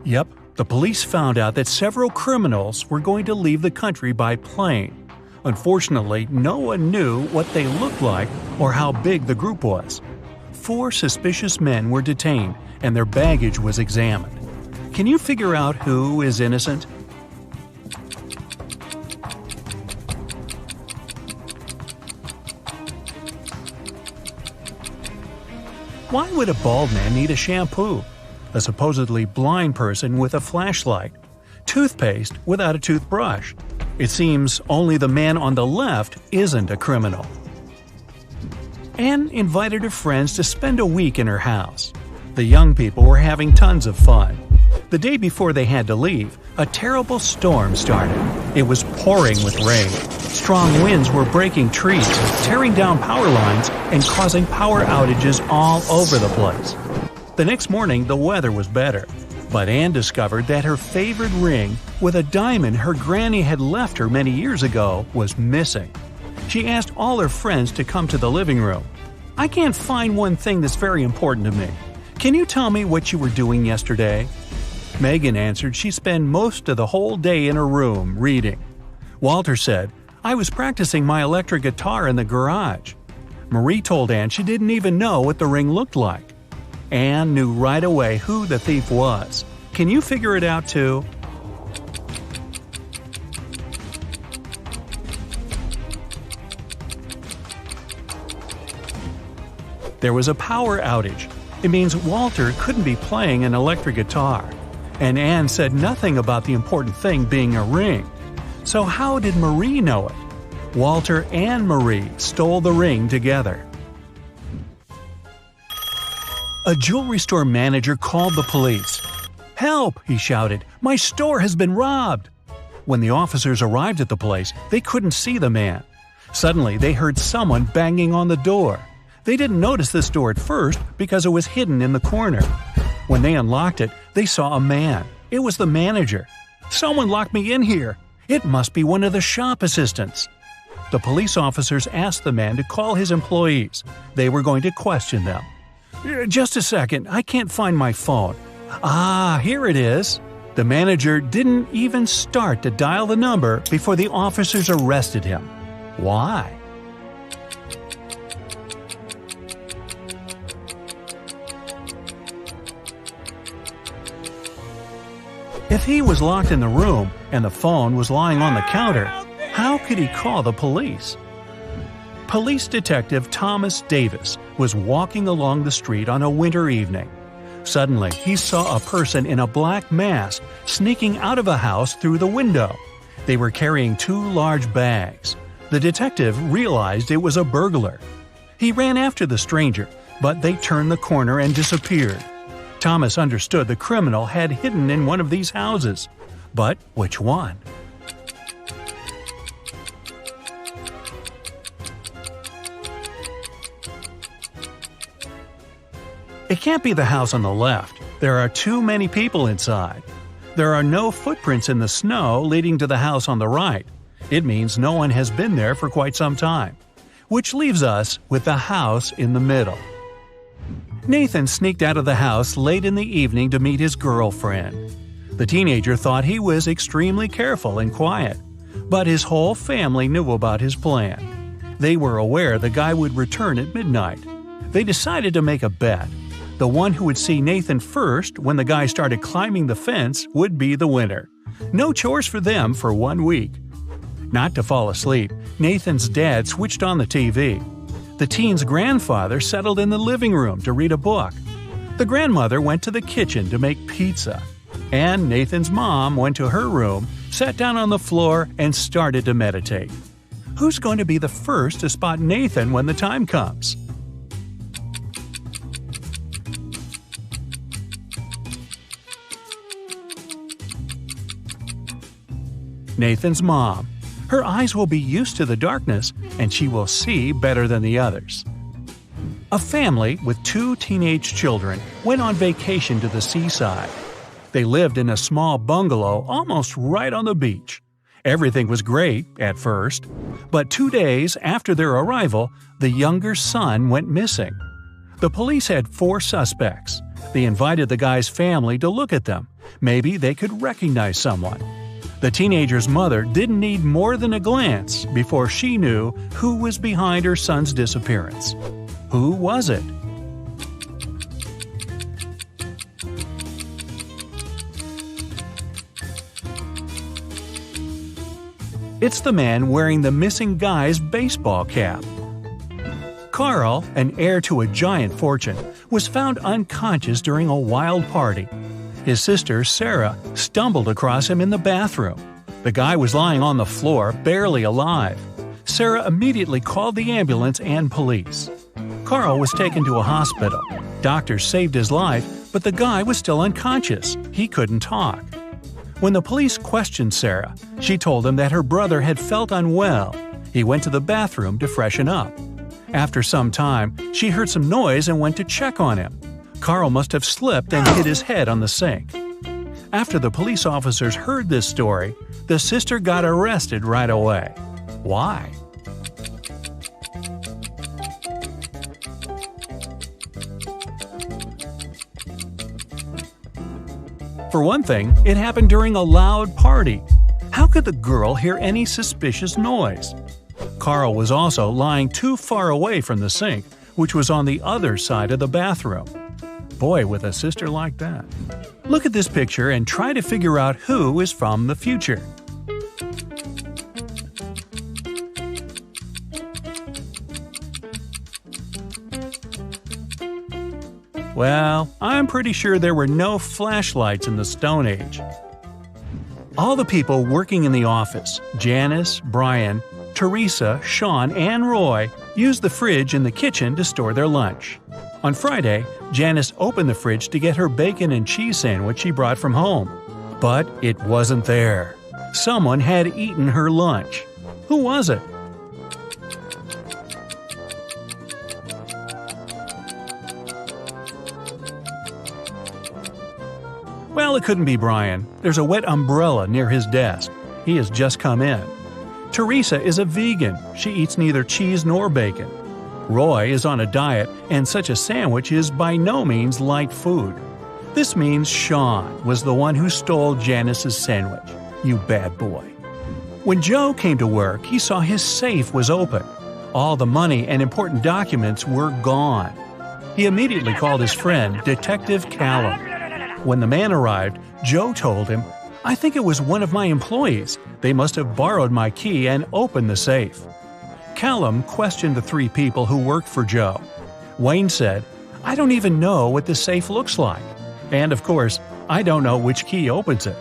Yep, the police found out that several criminals were going to leave the country by plane. Unfortunately, no one knew what they looked like or how big the group was. 4 suspicious men were detained and their baggage was examined. Can you figure out who is innocent? Why would a bald man need a shampoo? A supposedly blind person with a flashlight? Toothpaste without a toothbrush? It seems only the man on the left isn't a criminal. Anne invited her friends to spend a week in her house. The young people were having tons of fun. The day before they had to leave, a terrible storm started. It was pouring with rain. Strong winds were breaking trees, tearing down power lines, and causing power outages all over the place. The next morning, the weather was better, but Anne discovered that her favorite ring with a diamond her granny had left her many years ago was missing. She asked all her friends to come to the living room. "I can't find one thing that's very important to me. Can you tell me what you were doing yesterday?" Megan answered she spent most of the whole day in her room reading. Walter said, "I was practicing my electric guitar in the garage." Marie told Anne she didn't even know what the ring looked like. Anne knew right away who the thief was. Can you figure it out too? There was a power outage. It means Walter couldn't be playing an electric guitar. And Anne said nothing about the important thing being a ring. So how did Marie know it? Walter and Marie stole the ring together. A jewelry store manager called the police. "Help!" he shouted. "My store has been robbed!" When the officers arrived at the place, they couldn't see the man. Suddenly, they heard someone banging on the door. They didn't notice this door at first because it was hidden in the corner. When they unlocked it, they saw a man. It was the manager. "Someone locked me in here. It must be one of the shop assistants." The police officers asked the man to call his employees. They were going to question them. "Just a second, I can't find my phone. Ah, here it is." The manager didn't even start to dial the number before the officers arrested him. Why? If he was locked in the room and the phone was lying on the counter, how could he call the police? Police Detective Thomas Davis was walking along the street on a winter evening. Suddenly, he saw a person in a black mask sneaking out of a house through the window. They were carrying 2 large bags. The detective realized it was a burglar. He ran after the stranger, but they turned the corner and disappeared. Thomas understood the criminal had hidden in one of these houses. But which one? It can't be the house on the left. There are too many people inside. There are no footprints in the snow leading to the house on the right. It means no one has been there for quite some time. Which leaves us with the house in the middle. Nathan sneaked out of the house late in the evening to meet his girlfriend. The teenager thought he was extremely careful and quiet, but his whole family knew about his plan. They were aware the guy would return at midnight. They decided to make a bet. The one who would see Nathan first when the guy started climbing the fence would be the winner. No chores for them for 1 week. Not to fall asleep, Nathan's dad switched on the TV. The teen's grandfather settled in the living room to read a book. The grandmother went to the kitchen to make pizza. And Nathan's mom went to her room, sat down on the floor, and started to meditate. Who's going to be the first to spot Nathan when the time comes? Nathan's mom. Her eyes will be used to the darkness, and she will see better than the others. A family with 2 teenage children went on vacation to the seaside. They lived in a small bungalow almost right on the beach. Everything was great at first, but 2 days after their arrival, the younger son went missing. The police had 4 suspects. They invited the guy's family to look at them. Maybe they could recognize someone. The teenager's mother didn't need more than a glance before she knew who was behind her son's disappearance. Who was it? It's the man wearing the missing guy's baseball cap. Carl, an heir to a giant fortune, was found unconscious during a wild party. His sister, Sarah, stumbled across him in the bathroom. The guy was lying on the floor, barely alive. Sarah immediately called the ambulance and police. Carl was taken to a hospital. Doctors saved his life, but the guy was still unconscious. He couldn't talk. When the police questioned Sarah, she told them that her brother had felt unwell. He went to the bathroom to freshen up. After some time, she heard some noise and went to check on him. Carl must have slipped and hit his head on the sink. After the police officers heard this story, the sister got arrested right away. Why? For one thing, it happened during a loud party. How could the girl hear any suspicious noise? Carl was also lying too far away from the sink, which was on the other side of the bathroom. Boy, with a sister like that. Look at this picture and try to figure out who is from the future. Well, I'm pretty sure there were no flashlights in the Stone Age. All the people working in the office, Janice, Brian, Teresa, Sean, and Roy, used the fridge in the kitchen to store their lunch. On Friday, Janice opened the fridge to get her bacon and cheese sandwich she brought from home. But it wasn't there. Someone had eaten her lunch. Who was it? Well, it couldn't be Brian. There's a wet umbrella near his desk. He has just come in. Teresa is a vegan. She eats neither cheese nor bacon. Roy is on a diet, and such a sandwich is by no means light food. This means Sean was the one who stole Janice's sandwich. You bad boy. When Joe came to work, he saw his safe was open. All the money and important documents were gone. He immediately called his friend, Detective Callum. When the man arrived, Joe told him, "I think it was one of my employees. They must have borrowed my key and opened the safe." Callum questioned the 3 people who worked for Joe. Wayne said, "I don't even know what the safe looks like. And of course, I don't know which key opens it."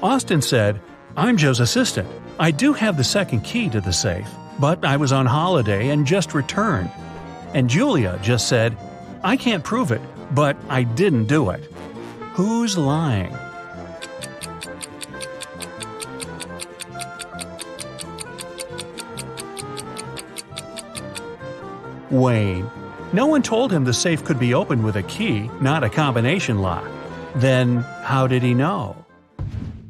Austin said, "I'm Joe's assistant. I do have the second key to the safe, but I was on holiday and just returned." And Julia just said, "I can't prove it, but I didn't do it." Who's lying? Wayne. No one told him the safe could be opened with a key, not a combination lock. Then, how did he know?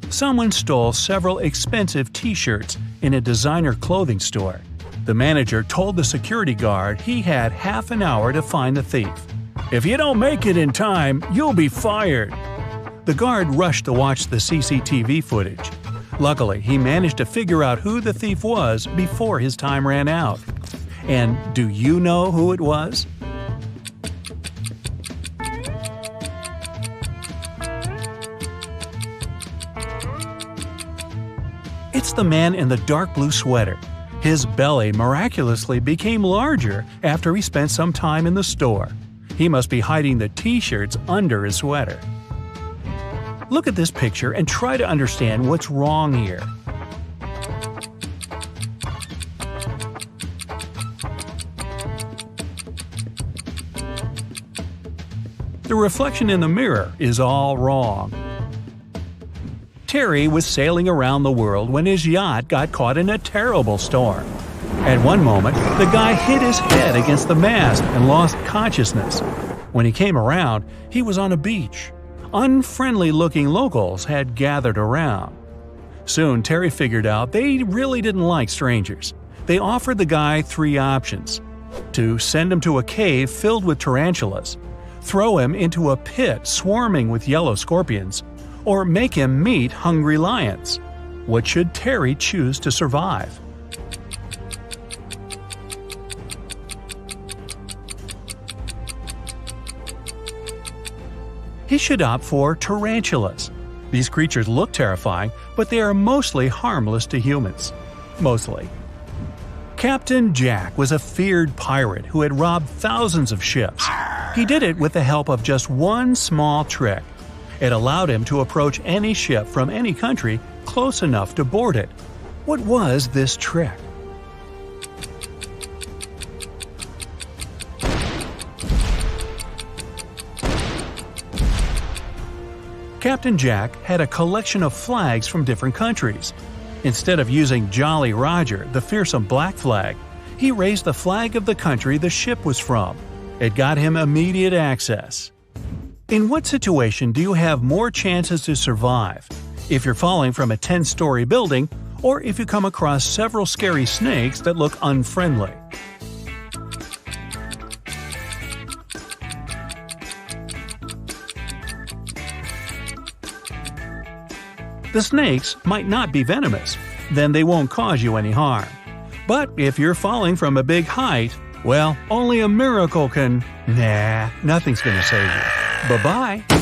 Someone stole several expensive t-shirts in a designer clothing store. The manager told the security guard he had half an hour to find the thief. "If you don't make it in time, you'll be fired." The guard rushed to watch the CCTV footage. Luckily, he managed to figure out who the thief was before his time ran out. And do you know who it was? It's the man in the dark blue sweater. His belly miraculously became larger after he spent some time in the store. He must be hiding the t-shirts under his sweater. Look at this picture and try to understand what's wrong here. The reflection in the mirror is all wrong. Terry was sailing around the world when his yacht got caught in a terrible storm. At one moment, the guy hit his head against the mast and lost consciousness. When he came around, he was on a beach. Unfriendly-looking locals had gathered around. Soon, Terry figured out they really didn't like strangers. They offered the guy 3 options. To send him to a cave filled with tarantulas, throw him into a pit swarming with yellow scorpions, or make him meet hungry lions? What should Terry choose to survive? He should opt for tarantulas. These creatures look terrifying, but they are mostly harmless to humans. Mostly. Captain Jack was a feared pirate who had robbed thousands of ships. He did it with the help of just one small trick. It allowed him to approach any ship from any country close enough to board it. What was this trick? Captain Jack had a collection of flags from different countries. Instead of using Jolly Roger, the fearsome black flag, he raised the flag of the country the ship was from. It got him immediate access. In what situation do you have more chances to survive? If you're falling from a 10-story building, or if you come across several scary snakes that look unfriendly? The snakes might not be venomous, then they won't cause you any harm. But if you're falling from a big height, well, only a miracle can… Nah, nothing's gonna save you. Bye-bye!